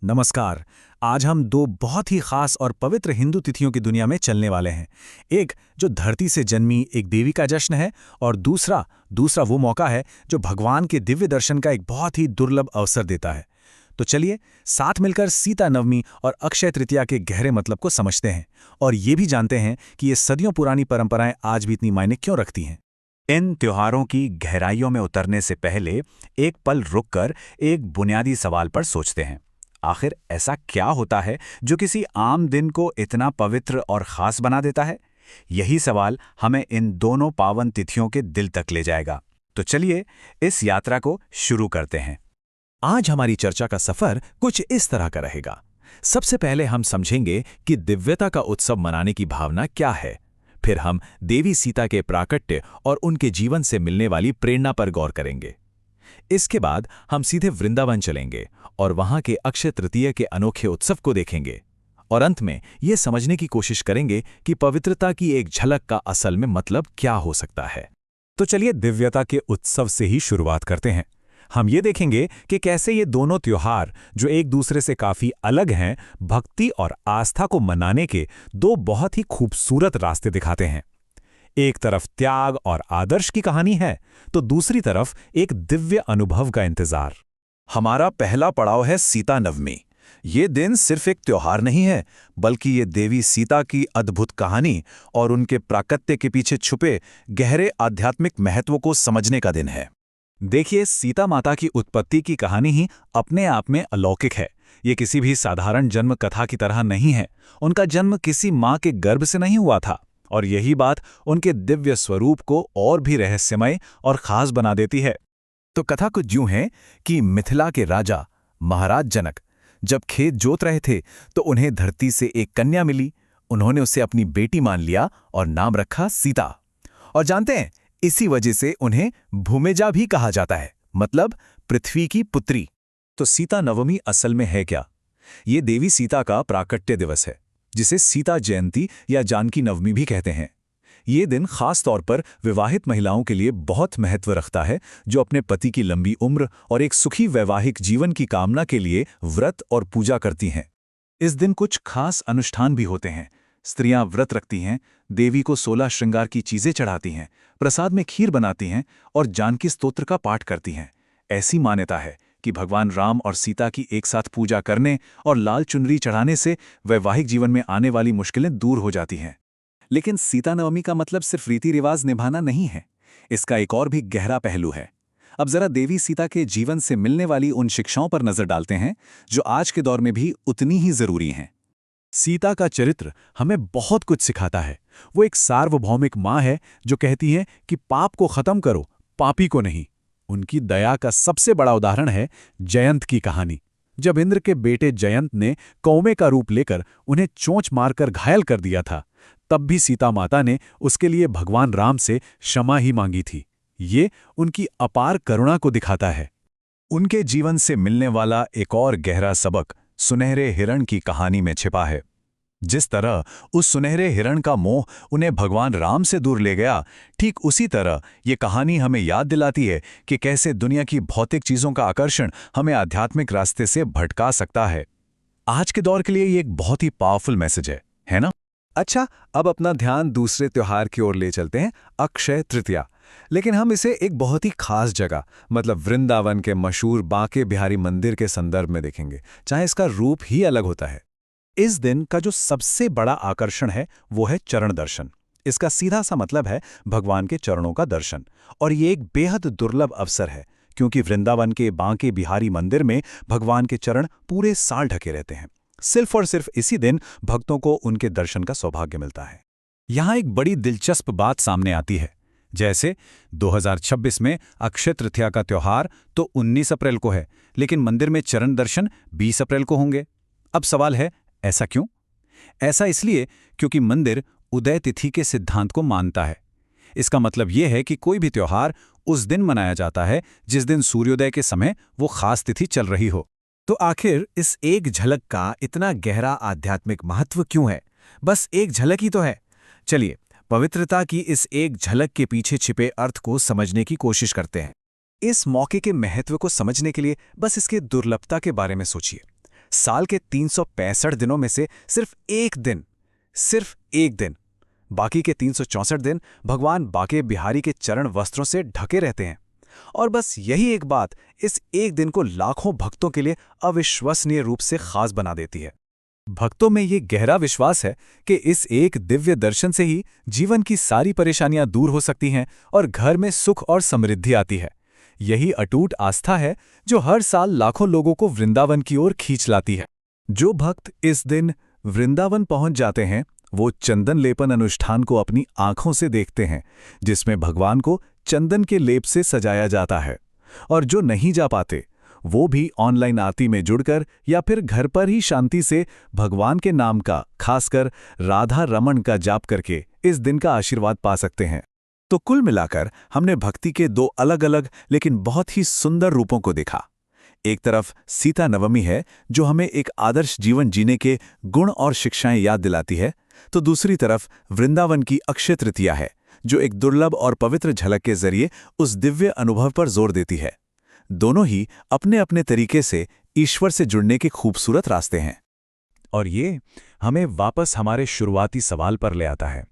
नमस्कार। आज हम दो बहुत ही खास और पवित्र हिंदू तिथियों की दुनिया में चलने वाले हैं। एक जो धरती से जन्मी एक देवी का जश्न है, और दूसरा दूसरा वो मौका है जो भगवान के दिव्य दर्शन का एक बहुत ही दुर्लभ अवसर देता है। तो चलिए साथ मिलकर सीता नवमी और अक्षय तृतीया के गहरे मतलब को समझते हैं, और ये भी जानते हैं कि ये सदियों पुरानी परंपराएं आज भी इतनी मायने क्यों रखती हैं। इन त्योहारों की गहराइयों में उतरने से पहले एक पल रुककर एक बुनियादी सवाल पर सोचते हैं। आखिर ऐसा क्या होता है जो किसी आम दिन को इतना पवित्र और खास बना देता है? यही सवाल हमें इन दोनों पावन तिथियों के दिल तक ले जाएगा। तो चलिए इस यात्रा को शुरू करते हैं। आज हमारी चर्चा का सफर कुछ इस तरह का रहेगा। सबसे पहले हम समझेंगे कि दिव्यता का उत्सव मनाने की भावना क्या है। फिर हम देवी सीता के प्राकट्य और उनके जीवन से मिलने वाली प्रेरणा पर गौर करेंगे। इसके बाद हम सीधे वृंदावन चलेंगे और वहां के अक्षय तृतीया के अनोखे उत्सव को देखेंगे। और अंत में ये समझने की कोशिश करेंगे कि पवित्रता की एक झलक का असल में मतलब क्या हो सकता है। तो चलिए दिव्यता के उत्सव से ही शुरुआत करते हैं। हम ये देखेंगे कि कैसे ये दोनों त्योहार, जो एक दूसरे से काफी अलग हैं, भक्ति और आस्था को मनाने के दो बहुत ही खूबसूरत रास्ते दिखाते हैं। एक तरफ त्याग और आदर्श की कहानी है, तो दूसरी तरफ एक दिव्य अनुभव का इंतजार। हमारा पहला पड़ाव है सीता नवमी। ये दिन सिर्फ एक त्योहार नहीं है, बल्कि ये देवी सीता की अद्भुत कहानी और उनके प्राकट्य के पीछे छुपे गहरे आध्यात्मिक महत्व को समझने का दिन है। देखिए, सीता माता की उत्पत्ति की कहानी ही अपने आप में अलौकिक है। ये किसी भी साधारण जन्म कथा की तरह नहीं है। उनका जन्म किसी माँ के गर्भ से नहीं हुआ था, और यही बात उनके दिव्य स्वरूप को और भी रहस्यमय और खास बना देती है। तो कथा कुछ यूं है कि मिथिला के राजा महाराज जनक जब खेत जोत रहे थे, तो उन्हें धरती से एक कन्या मिली। उन्होंने उसे अपनी बेटी मान लिया और नाम रखा सीता। और जानते हैं, इसी वजह से उन्हें भूमिजा भी कहा जाता है, मतलब पृथ्वी की पुत्री। तो सीता नवमी असल में है क्या? ये देवी सीता का प्राकट्य दिवस है, जिसे सीता जयंती या जानकी नवमी भी कहते हैं। ये दिन खास तौर पर विवाहित महिलाओं के लिए बहुत महत्व रखता है, जो अपने पति की लंबी उम्र और एक सुखी वैवाहिक जीवन की कामना के लिए व्रत और पूजा करती हैं। इस दिन कुछ खास अनुष्ठान भी होते हैं। स्त्रियां व्रत रखती हैं, देवी को 16 श्रृंगार की चीजें चढ़ाती हैं, प्रसाद में खीर बनाती हैं और जानकी स्तोत्र का पाठ करती हैं। ऐसी मान्यता है कि भगवान राम और सीता की एक साथ पूजा करने और लाल चुनरी चढ़ाने से वैवाहिक जीवन में आने वाली मुश्किलें दूर हो जाती हैं। लेकिन सीता नवमी का मतलब सिर्फ रीति रिवाज निभाना नहीं है। इसका एक और भी गहरा पहलू है। अब जरा देवी सीता के जीवन से मिलने वाली उन शिक्षाओं पर नजर डालते हैं, जो आज के दौर में भी उतनी ही जरूरी हैं। सीता का चरित्र हमें बहुत कुछ सिखाता है। वो एक सार्वभौमिक माँ है जो कहती है कि पाप को खत्म करो, पापी को नहीं। उनकी दया का सबसे बड़ा उदाहरण है जयंत की कहानी। जब इंद्र के बेटे जयंत ने कौवे का रूप लेकर उन्हें चोंच मारकर घायल कर दिया था, तब भी सीता माता ने उसके लिए भगवान राम से क्षमा ही मांगी थी। ये उनकी अपार करुणा को दिखाता है। उनके जीवन से मिलने वाला एक और गहरा सबक सुनहरे हिरण की कहानी में छिपा है। जिस तरह उस सुनहरे हिरण का मोह उन्हें भगवान राम से दूर ले गया, ठीक उसी तरह ये कहानी हमें याद दिलाती है कि कैसे दुनिया की भौतिक चीजों का आकर्षण हमें आध्यात्मिक रास्ते से भटका सकता है। आज के दौर के लिए ये एक बहुत ही पावरफुल मैसेज है ना? अच्छा, अब अपना ध्यान दूसरे त्योहार की ओर ले चलते हैं, अक्षय तृतीया। लेकिन हम इसे एक बहुत ही खास जगह, मतलब वृंदावन के मशहूर बांके बिहारी मंदिर के संदर्भ में देखेंगे, चाहे इसका रूप ही अलग होता है। इस दिन का जो सबसे बड़ा आकर्षण है वो है चरण दर्शन। इसका सीधा सा मतलब है भगवान के चरणों का दर्शन। और ये एक बेहद दुर्लभ अवसर है, क्योंकि वृंदावन के बांके बिहारी मंदिर में भगवान के चरण पूरे साल ढके रहते हैं। सिर्फ और सिर्फ इसी दिन भक्तों को उनके दर्शन का सौभाग्य मिलता है। यहाँ एक बड़ी दिलचस्प बात सामने आती है। जैसे 2026 में अक्षय तृतीया का त्योहार तो 19 अप्रैल को है, लेकिन मंदिर में चरण दर्शन 20 अप्रैल को होंगे। अब सवाल है, ऐसा क्यों? ऐसा इसलिए क्योंकि मंदिर उदय तिथि के सिद्धांत को मानता है। इसका मतलब यह है कि कोई भी त्योहार उस दिन मनाया जाता है जिस दिन सूर्योदय के समय वो खास तिथि चल रही हो। तो आखिर इस एक झलक का इतना गहरा आध्यात्मिक महत्व क्यों है? बस एक झलक ही तो है। चलिए, पवित्रता की इस एक झलक के पीछे छिपे अर्थ को समझने की कोशिश करते हैं। इस मौके के महत्व को समझने के लिए बस इसके दुर्लभता के बारे में सोचिए। साल के 365 दिनों में से सिर्फ एक दिन, बाकी के 364 दिन भगवान बांके बिहारी के चरण वस्त्रों से ढके रहते हैं। और बस यही एक बात इस एक दिन को लाखों भक्तों के लिए अविश्वसनीय रूप से खास बना देती है। भक्तों में ये गहरा विश्वास है कि इस एक दिव्य दर्शन से ही जीवन की सारी परेशानियां दूर हो सकती हैं और घर में सुख और समृद्धि आती है। यही अटूट आस्था है जो हर साल लाखों लोगों को वृंदावन की ओर खींच लाती है। जो भक्त इस दिन वृंदावन पहुंच जाते हैं वो चंदन लेपन अनुष्ठान को अपनी आंखों से देखते हैं, जिसमें भगवान को चंदन के लेप से सजाया जाता है। और जो नहीं जा पाते वो भी ऑनलाइन आरती में जुड़कर या फिर घर पर ही शांति से भगवान के नाम का, खासकर राधा रमण का जाप करके इस दिन का आशीर्वाद पा सकते हैं। तो कुल मिलाकर हमने भक्ति के दो अलग अलग लेकिन बहुत ही सुंदर रूपों को देखा। एक तरफ सीता नवमी है जो हमें एक आदर्श जीवन जीने के गुण और शिक्षाएं याद दिलाती है, तो दूसरी तरफ वृंदावन की अक्षय तृतीया है जो एक दुर्लभ और पवित्र झलक के जरिए उस दिव्य अनुभव पर जोर देती है। दोनों ही अपने अपने तरीके से ईश्वर से जुड़ने के खूबसूरत रास्ते हैं। और ये हमें वापस हमारे शुरुआती सवाल पर ले आता है।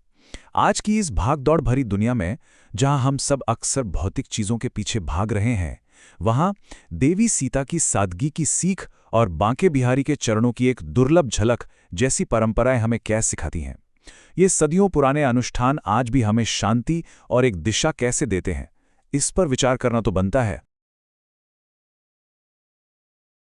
आज की इस भागदौड़ भरी दुनिया में जहां हम सब अक्सर भौतिक चीजों के पीछे भाग रहे हैं, वहां देवी सीता की सादगी की सीख और बांके बिहारी के चरणों की एक दुर्लभ झलक जैसी परंपराएं हमें क्या सिखाती हैं। ये सदियों पुराने अनुष्ठान आज भी हमें शांति और एक दिशा कैसे देते हैं, इस पर विचार करना तो बनता है।